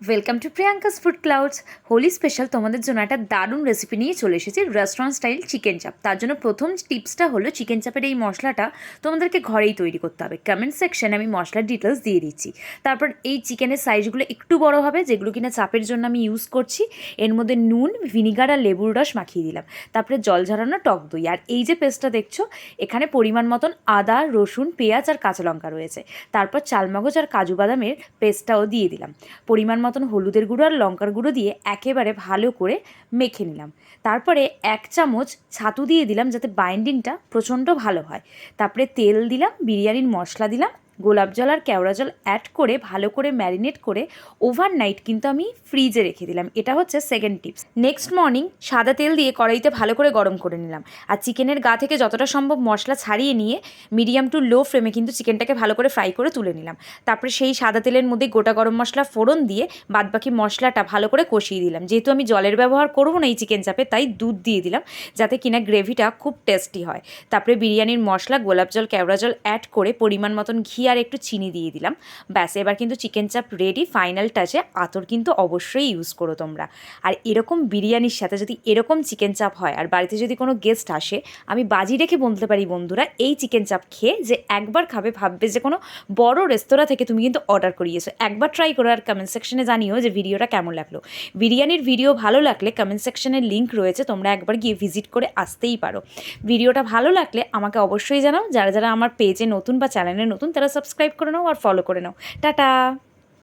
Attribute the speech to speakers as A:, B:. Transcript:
A: Welcome to Priyanka's food clouds. Holi special তোমাদের জন্য একটা দারুণ রেসিপি নিয়ে চলে এসেছি, রেস্টুরেন্ট স্টাইল চিকেন চাপ। তার জন্য প্রথম টিপসটা হলো চিকেন চাপের এই মশলাটা তোমাদেরকে ঘরেই তৈরি করতে হবে। কমেন্ট সেকশনে আমি মশলার ডিটেলস দিয়ে দিচ্ছি। তারপর এই চিকেনের সাইজগুলো একটু বড় হবে, যেগুলো কিনা চাপের জন্য আমি ইউজ করছি। এর মধ্যে নুন, ভিনিগার আর লেবুর রস মাখিয়ে দিলাম। তারপরে জল ঝরানো টক দই। আর এই যে পেস্টটা দেখছো, এখানে পরিমাণ মতন আদা, রসুন, পেঁয়াজ আর কাঁচা লঙ্কা রয়েছে। তারপর চালমগজ আর কাজু বাদামের পেস্টটাও দিয়ে দিলাম। পরিমাণ মতন হলুদের গুঁড়ো আর লঙ্কার গুঁড়ো দিয়ে একেবারে ভালো করে মেখে নিলাম। তারপরে 1 চামচ ছাতু দিয়ে দিলাম, যাতে বাইন্ডিংটা প্রচণ্ড ভালো হয়। তারপরে তেল দিলাম, বিরিয়ানির মশলা দিলাম, গোলাপ জল আর কেওড়া জল অ্যাড করে ভালো করে ম্যারিনেট করে ওভারনাইট কিন্তু আমি ফ্রিজে রেখে দিলাম। এটা হচ্ছে সেকেন্ড টিপস। নেক্সট মর্নিং সাদা তেল দিয়ে কড়াইতে ভালো করে গরম করে নিলাম। আর চিকেনের গা থেকে যতটা সম্ভব মশলা ছাড়িয়ে নিয়ে মিডিয়াম টু লো ফ্লেমে কিন্তু চিকেনটাকে ভালো করে ফ্রাই করে তুলে নিলাম। তারপরে সেই সাদা তেলের মধ্যে গোটা গরম মশলা ফোড়ন দিয়ে বাদবাকি মশলাটা ভালো করে কষিয়ে দিলাম। যেহেতু আমি জলের ব্যবহার করবো না এই চিকেন চাপে, তাই দুধ দিয়ে দিলাম, যাতে কিনা গ্রেভিটা খুব টেস্টি হয়। তারপরে বিরিয়ানির মশলা, গোলাপ জল, কেওড়া জল অ্যাড করে পরিমাণ মতন ঘি আর একটু চিনি দিয়ে দিলাম। ব্যাস, এবার কিন্তু চিকেন চাপ রেডি। ফাইনাল টাচে আতর কিন্তু অবশ্যই ইউজ করো তোমরা। আর এরকম বিরিয়ানির সাথে যদি এরকম চিকেন চাপ হয় আর বাড়িতে যদি কোনো গেস্ট আসে, আমি বাজি রেখে বলতে পারি বন্ধুরা, এই চিকেন চাপ খেয়ে যে একবার খাবে ভাববে যে কোনো বড় রেস্তোরাঁ থেকে তুমি কিন্তু অর্ডার করিয়েছো। একবার ট্রাই করো আর কমেন্ট সেকশনে জানিও যে ভিডিওটা কেমন লাগলো। বিরিয়ানির ভিডিও ভালো লাগলে কমেন্ট সেকশনে লিঙ্ক রয়েছে, তোমরা একবার গিয়ে ভিজিট করে আসতেই পারো। ভিডিওটা ভালো লাগলে আমাকে অবশ্যই জানাও। যারা যারা আমার পেজে নতুন বা চ্যানেলে নতুন, তারা সাবস্ক্রাইব করে নাও আর ফলো করে নাও। টাটা।